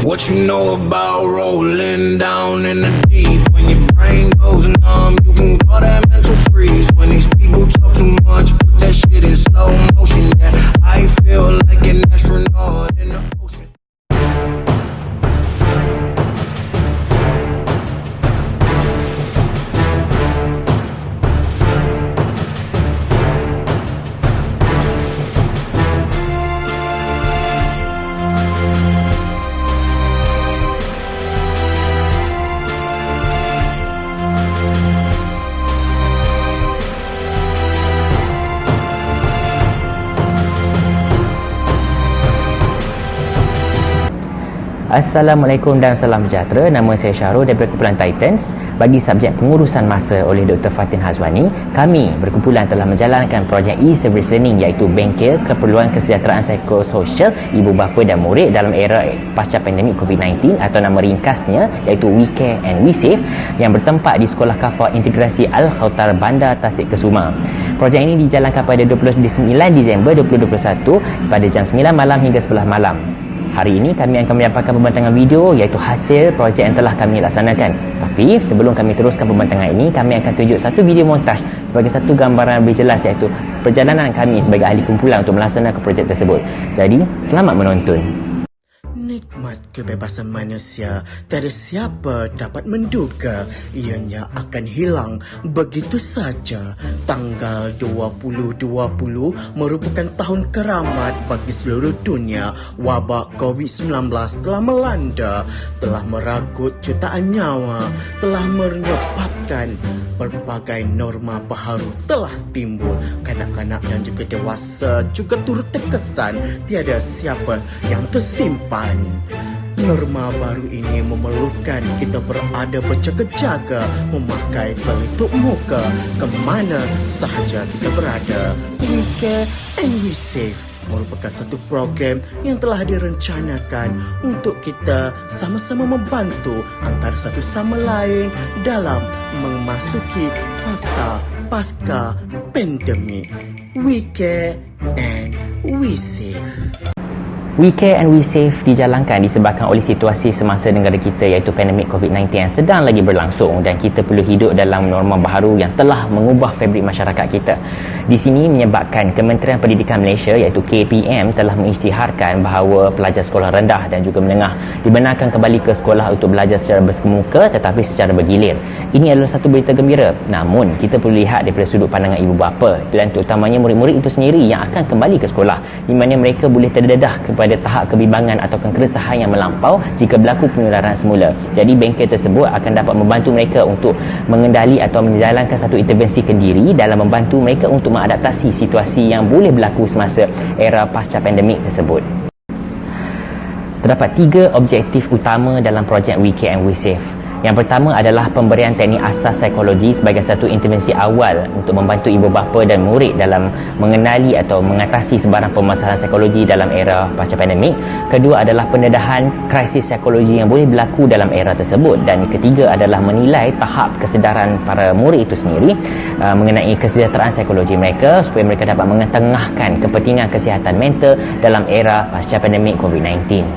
What you know about rolling down in the deep? When your brain goes numb, you can call that mental freeze. When these people talk too much, put that shit in slow motion. Yeah, I feel like an astronaut in the ocean. Assalamualaikum dan salam sejahtera. Nama saya Syahrul daripada Kumpulan Titans. Bagi subjek pengurusan masa oleh Dr. Fatin Hazwani, kami berkumpulan telah menjalankan projek e-service learning iaitu bengkel keperluan kesejahteraan psikososial ibu bapa dan murid dalam era pasca pandemik COVID-19 atau nama ringkasnya iaitu WeCare and WeSafe yang bertempat di Sekolah Kafah Integrasi Al-Khawtar Bandar Tasik Kesuma. Projek ini dijalankan pada 29 Disember 2021 pada jam 9 malam hingga 11 malam. Hari ini kami akan menyampaikan pembentangan video iaitu hasil projek yang telah kami laksanakan. Tapi sebelum kami teruskan pembentangan ini, kami akan tunjuk satu video montaj sebagai satu gambaran lebih jelas iaitu perjalanan kami sebagai ahli kumpulan untuk melaksanakan projek tersebut. Jadi, selamat menonton. Nikmat kebebasan manusia, tiada siapa dapat menduga ianya akan hilang begitu saja. Tanggal 2020 merupakan tahun keramat bagi seluruh dunia. Wabak COVID-19 telah melanda, telah meragut jutaan nyawa, telah menyebabkan berbagai norma baharu telah timbul. Kanak-kanak dan juga dewasa juga turut terkesan. Tiada siapa yang tersimpan. Norma baru ini memerlukan kita berada berjaga-jaga, memakai pelitup muka ke mana sahaja kita berada. WeCare and WeSafe merupakan satu program yang telah direncanakan untuk kita sama-sama membantu antara satu sama lain dalam memasuki fasa pasca pandemik. WeCare and WeSafe. WeCare and WeSafe dijalankan disebabkan oleh situasi semasa negara kita iaitu pandemik COVID-19 yang sedang lagi berlangsung dan kita perlu hidup dalam norma baharu yang telah mengubah fabrik masyarakat kita. Di sini menyebabkan Kementerian Pendidikan Malaysia iaitu KPM telah mengisytiharkan bahawa pelajar sekolah rendah dan juga menengah dibenarkan kembali ke sekolah untuk belajar secara bersemuka tetapi secara bergilir. Ini adalah satu berita gembira. Namun, kita perlu lihat daripada sudut pandangan ibu bapa dan terutamanya murid-murid itu sendiri yang akan kembali ke sekolah di mana mereka boleh terdedah kepada tahap kebimbangan atau keresahan yang melampau jika berlaku penularan semula. Jadi bengkel tersebut akan dapat membantu mereka untuk mengendali atau menjalankan satu intervensi kendiri dalam membantu mereka untuk mengadaptasi situasi yang boleh berlaku semasa era pasca pandemik tersebut. Terdapat 3 objektif utama dalam projek WeCare and WeSafe. Yang pertama adalah pemberian teknik asas psikologi sebagai satu intervensi awal untuk membantu ibu bapa dan murid dalam mengenali atau mengatasi sebarang permasalahan psikologi dalam era pasca pandemik. Kedua adalah pendedahan krisis psikologi yang boleh berlaku dalam era tersebut. Dan ketiga adalah menilai tahap kesedaran para murid itu sendiri mengenai kesejahteraan psikologi mereka supaya mereka dapat mengetengahkan kepentingan kesihatan mental dalam era pasca pandemik COVID-19.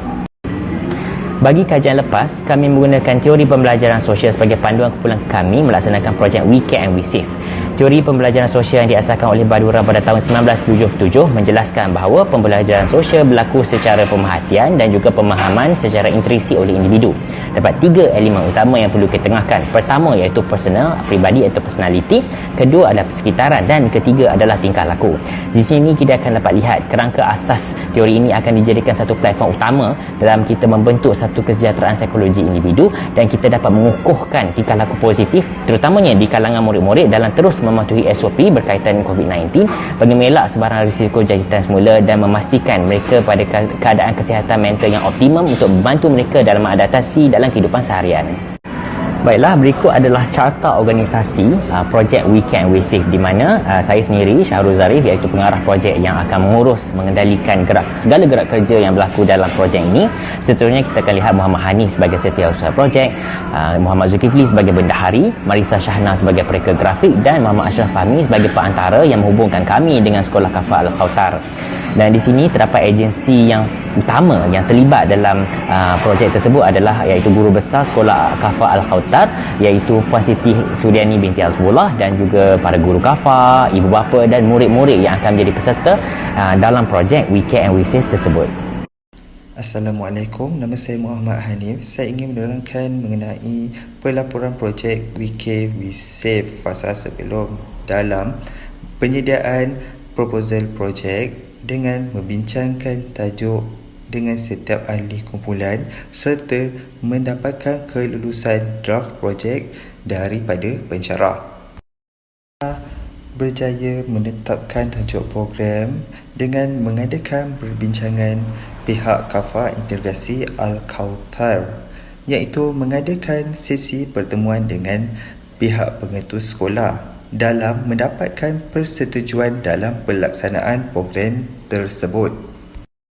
Bagi kajian lepas, kami menggunakan teori pembelajaran sosial sebagai panduan kumpulan kami melaksanakan projek WeCare and WeSafe. Teori pembelajaran sosial yang diasaskan oleh Badura pada tahun 1977 menjelaskan bahawa pembelajaran sosial berlaku secara pemerhatian dan juga pemahaman secara intuisi oleh individu. Dapat 3 elemen utama yang perlu ketengahkan. Pertama iaitu personal, pribadi atau personality. Kedua adalah persekitaran dan ketiga adalah tingkah laku. Di sini kita akan dapat lihat kerangka asas teori ini akan dijadikan satu platform utama dalam kita membentuk satu kesejahteraan psikologi individu dan kita dapat mengukuhkan tingkah laku positif terutamanya di kalangan murid-murid dalam terus mematuhi SOP berkaitan COVID-19 bagi mengelak sebarang risiko jangkitan semula dan memastikan mereka pada keadaan kesihatan mental yang optimum untuk membantu mereka dalam adaptasi dalam kehidupan seharian. Baiklah, berikut adalah carta organisasi projek We Care and We Save, di mana saya sendiri, Syahrul Zarif, iaitu pengarah projek yang akan mengurus, mengendalikan segala gerak kerja yang berlaku dalam projek ini. Seterusnya kita akan lihat Muhammad Hanif sebagai setiausaha projek, Muhammad Zulkifli sebagai bendahari, Marisa Shahna sebagai pereka grafik dan Muhammad Ashraf Fahmi sebagai perantara yang menghubungkan kami dengan Sekolah Kafah Al-Khawthar. Dan di sini terdapat agensi yang utama yang terlibat dalam projek tersebut adalah iaitu guru besar Sekolah Kafah Al-Khawthar, iaitu Puan Siti Sudiani binti Azbullah, dan juga para guru kafah, ibu bapa dan murid-murid yang akan menjadi peserta dalam projek We Care and We Save tersebut. Assalamualaikum, nama saya Muhammad Hanif. Saya ingin menerangkan mengenai pelaporan projek We Care We Save fasa sebelum dalam penyediaan proposal projek dengan membincangkan tajuk dengan setiap ahli kumpulan serta mendapatkan kelulusan draft projek daripada pensyarah. Berjaya menetapkan tajuk program dengan mengadakan perbincangan pihak Kafah Integrasi Al-Khawthar, iaitu mengadakan sesi pertemuan dengan pihak pengetus sekolah dalam mendapatkan persetujuan dalam pelaksanaan program tersebut.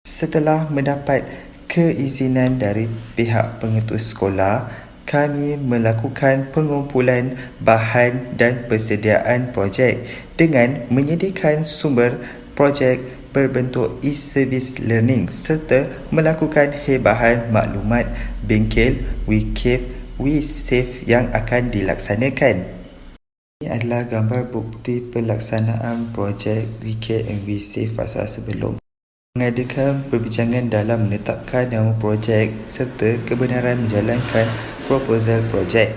Setelah mendapat keizinan dari pihak pengetus sekolah, kami melakukan pengumpulan bahan dan persediaan projek dengan menyediakan sumber projek berbentuk e-service learning serta melakukan hebahan maklumat bengkel We Care We Save yang akan dilaksanakan. Ini adalah gambar bukti pelaksanaan projek We Care and We Save fasa sebelum. Mengadakan perbincangan dalam menetapkan nama projek serta kebenaran menjalankan proposal projek.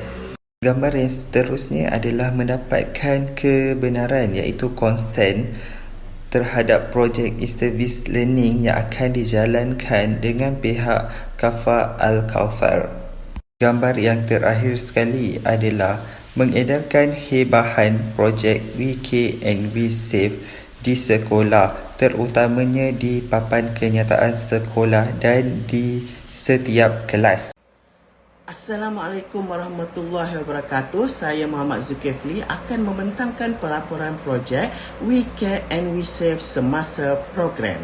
Gambar yang seterusnya adalah mendapatkan kebenaran iaitu konsen terhadap projek e-service learning yang akan dijalankan dengan pihak Kafah Al-Khawthar. Gambar yang terakhir sekali adalah mengedarkan hebahan projek We Care and We Save di sekolah, terutamanya di papan kenyataan sekolah dan di setiap kelas. Assalamualaikum warahmatullahi wabarakatuh. Saya Muhammad Zulkifli akan membentangkan pelaporan projek We Care and We Save semasa program.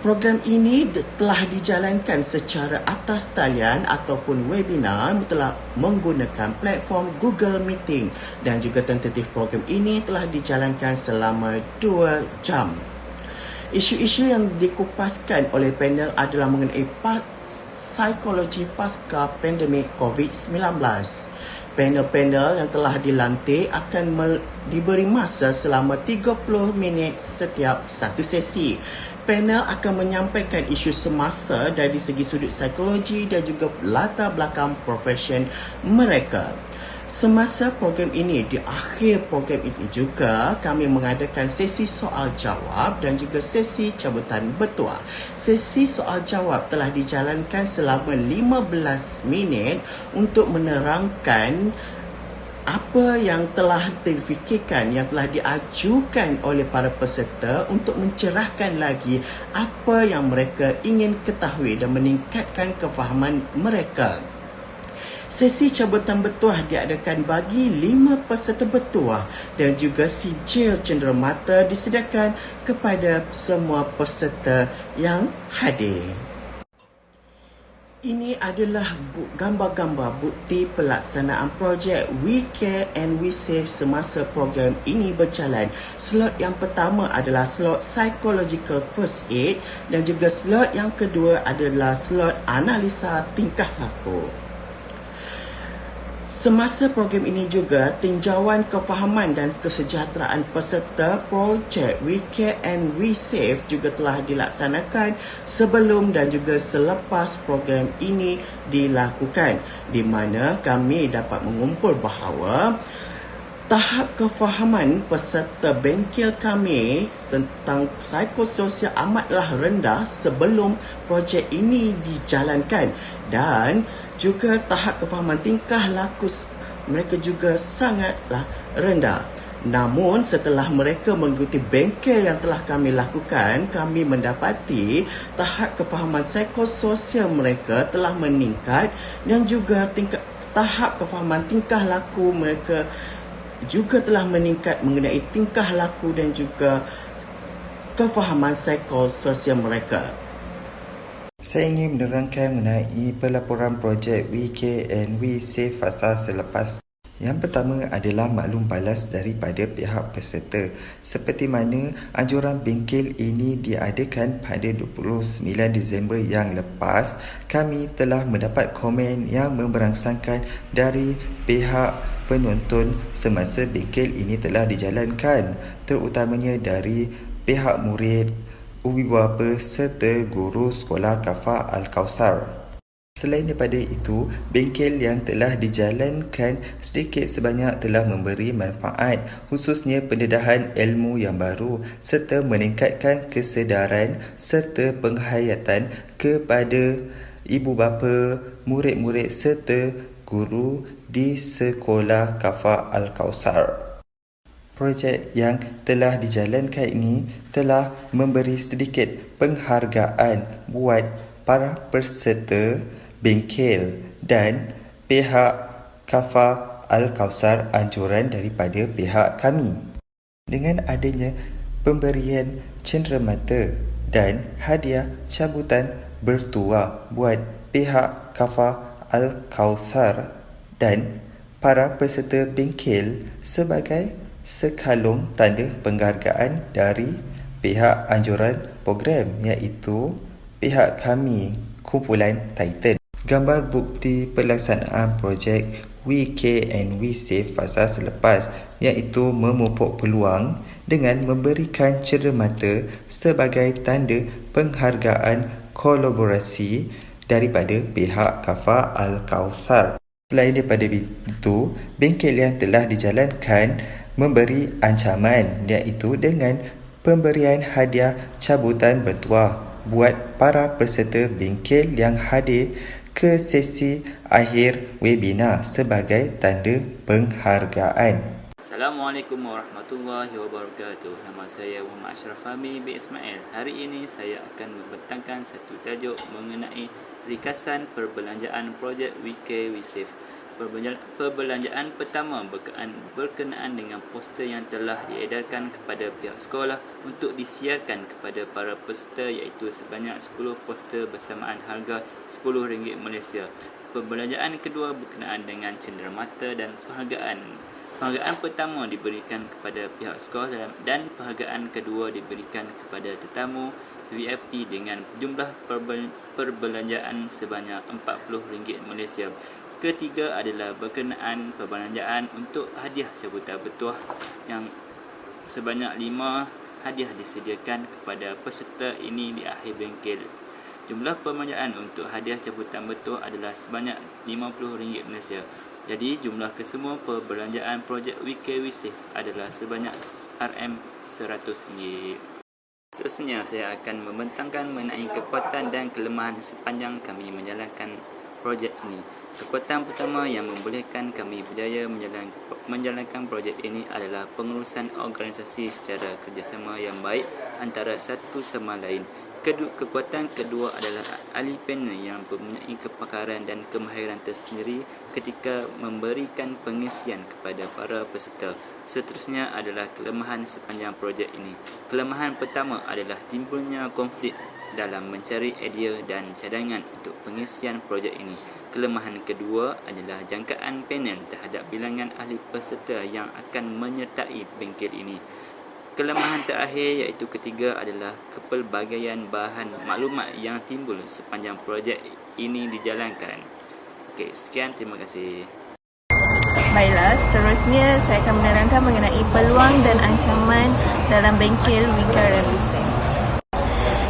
Program ini telah dijalankan secara atas talian ataupun webinar telah menggunakan platform Google Meeting, dan juga tentatif program ini telah dijalankan selama 2 jam. Isu-isu yang dikupaskan oleh panel adalah mengenai psikologi pasca pandemik COVID-19. Panel-panel yang telah dilantik akan diberi masa selama 30 minit setiap satu sesi. Panel akan menyampaikan isu semasa dari segi sudut psikologi dan juga latar belakang profesion mereka. Semasa program ini, di akhir program ini juga kami mengadakan sesi soal jawab dan juga sesi cabutan bertuah. Sesi soal jawab telah dijalankan selama 15 minit untuk menerangkan apa yang telah difikirkan, yang telah diajukan oleh para peserta untuk mencerahkan lagi apa yang mereka ingin ketahui dan meningkatkan kefahaman mereka. Sesi cabutan bertuah diadakan bagi 5 peserta bertuah dan juga sijil cenderamata disediakan kepada semua peserta yang hadir. Ini adalah gambar-gambar bukti pelaksanaan projek We Care and We Save semasa program ini berjalan. Slot yang pertama adalah slot Psychological First Aid dan juga slot yang kedua adalah slot Analisa Tingkah Laku. Semasa program ini juga, tinjauan kefahaman dan kesejahteraan peserta projek We Care and We Save juga telah dilaksanakan sebelum dan juga selepas program ini dilakukan, di mana kami dapat mengumpul bahawa tahap kefahaman peserta bengkel kami tentang psikososial amatlah rendah sebelum projek ini dijalankan, dan juga tahap kefahaman tingkah laku mereka juga sangatlah rendah. Namun setelah mereka mengikuti bengkel yang telah kami lakukan, kami mendapati tahap kefahaman psikososial mereka telah meningkat dan juga tahap kefahaman tingkah laku mereka juga telah meningkat mengenai tingkah laku dan juga kefahaman psikososial mereka. Saya ingin menerangkan mengenai pelaporan projek WeCare and WeSave fasa selepas. Yang pertama adalah maklum balas daripada pihak peserta. Seperti mana anjuran bengkel ini diadakan pada 29 Disember yang lepas, kami telah mendapat komen yang memberangsangkan dari pihak penonton semasa bengkel ini telah dijalankan, terutamanya dari pihak murid, ubi bapa serta guru sekolah Kafah Al-Kausar. Selain daripada itu, bengkel yang telah dijalankan sedikit sebanyak telah memberi manfaat, khususnya pendedahan ilmu yang baru serta meningkatkan kesedaran serta penghayatan kepada ibu bapa, murid-murid serta guru di sekolah Kafah Al-Kausar. Projek yang telah dijalankan ini telah memberi sedikit penghargaan buat para peserta bengkel dan pihak Kafah Al-Kausar anjuran daripada pihak kami. Dengan adanya pemberian cenderamata dan hadiah cabutan bertuah buat pihak Kafah Al-Kausar dan para peserta bengkel sebagai sekalung tanda penghargaan dari pihak anjuran program, iaitu pihak kami, kumpulan Titan. Gambar bukti pelaksanaan projek WeCare and WeSave fasa selepas, iaitu memupuk peluang dengan memberikan cenderamata sebagai tanda penghargaan kolaborasi daripada pihak Kafah Al-Kausar. Selain daripada itu, bengkel yang telah dijalankan memberi ancaman, iaitu dengan pemberian hadiah cabutan bertuah buat para peserta bengkel yang hadir ke sesi akhir webinar sebagai tanda penghargaan. Assalamualaikum warahmatullahi wabarakatuh. Nama saya Muhammad Ashraf Fahmi bin Ismail. Hari ini saya akan membentangkan satu tajuk mengenai ringkasan perbelanjaan projek WeCare WeSave. Perbelanjaan pertama berkenaan dengan poster yang telah diedarkan kepada pihak sekolah untuk disiarkan kepada para peserta, iaitu sebanyak 10 poster bersamaan harga RM10 Malaysia. Perbelanjaan kedua berkenaan dengan cenderamata dan penghargaan. Penghargaan pertama diberikan kepada pihak sekolah dan penghargaan kedua diberikan kepada tetamu VIP dengan jumlah perbelanjaan sebanyak RM40 Malaysia. Ketiga adalah berkenaan perbelanjaan untuk hadiah cabutan bertuah yang sebanyak 5 hadiah disediakan kepada peserta ini di akhir bengkel. Jumlah perbelanjaan untuk hadiah cabutan bertuah adalah sebanyak RM50 Malaysia. Jadi jumlah kesemua perbelanjaan projek WeCare WeSave adalah sebanyak RM100. Seterusnya saya akan membentangkan mengenai kekuatan dan kelemahan sepanjang kami menjalankan projek ini. Kekuatan pertama yang membolehkan kami berjaya menjalankan projek ini adalah pengurusan organisasi secara kerjasama yang baik antara satu sama lain. Kekuatan kedua adalah ahli panel yang mempunyai kepakaran dan kemahiran tersendiri ketika memberikan pengisian kepada para peserta. Seterusnya adalah kelemahan sepanjang projek ini. Kelemahan pertama adalah timbulnya konflik dalam mencari idea dan cadangan untuk pengisian projek ini. Kelemahan kedua adalah jangkaan panel terhadap bilangan ahli peserta yang akan menyertai bengkel ini. Kelemahan terakhir iaitu ketiga adalah kepelbagaian bahan maklumat yang timbul sepanjang projek ini dijalankan. Okey, sekian, terima kasih. Baiklah, seterusnya saya akan menerangkan mengenai peluang dan ancaman dalam bengkel WeCare and WeSave.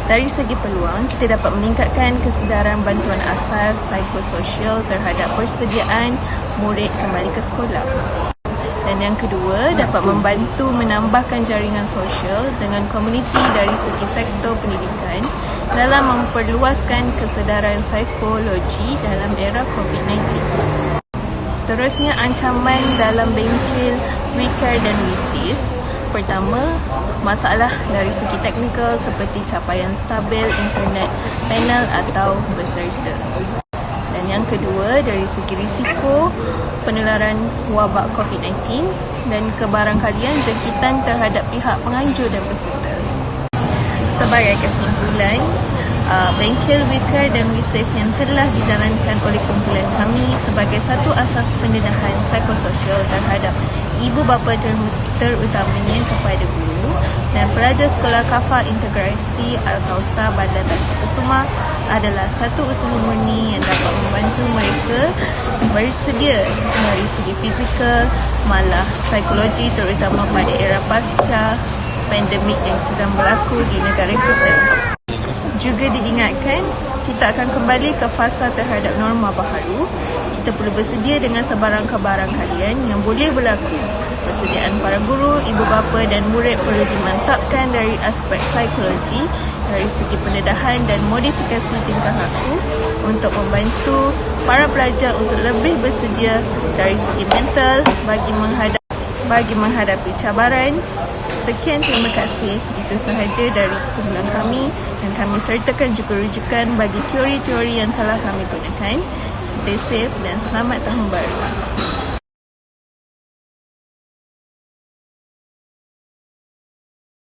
Dari segi peluang, kita dapat meningkatkan kesedaran bantuan asas psikososial terhadap persediaan murid kembali ke sekolah. Dan yang kedua, dapat membantu menambahkan jaringan sosial dengan komuniti dari segi sektor pendidikan dalam memperluaskan kesedaran psikologi dalam era COVID-19. Seterusnya, ancaman dalam bengkel WeCare dan WeSave. Pertama, masalah dari segi teknikal seperti capaian stabil internet panel atau peserta. Dan yang kedua, kedua, dari segi risiko penularan wabak COVID-19 dan kebarangkalian jangkitan terhadap pihak penganjur dan peserta. Sebagai kesimpulan, bengkel WeCare dan WeSafe yang telah dijalankan oleh kumpulan kami sebagai satu asas pendedahan psikososial terhadap ibu bapa terutamanya kepada guru dan pelajar sekolah Kafah Integrasi Al-Kausar Bandar Tasikesuma adalah satu usaha murni yang dapat membantu mereka bersedia dari segi fizikal malah psikologi, terutama pada era pasca pandemik yang sedang berlaku di negara kita. Juga diingatkan, kita akan kembali ke fasa terhadap norma baharu. Kita perlu bersedia dengan sebarang-kebarangkalian yang boleh berlaku. Persediaan para guru, ibu bapa dan murid perlu dimantapkan dari aspek psikologi, dari segi pendedahan dan modifikasi tingkah laku untuk membantu para pelajar untuk lebih bersedia dari segi mental bagi menghadapi cabaran. Sekian, terima kasih. Itu sahaja dari kumpulan kami dan kami sertakan juga rujukan bagi teori-teori yang telah kami gunakan. Stay safe dan selamat tahun baru.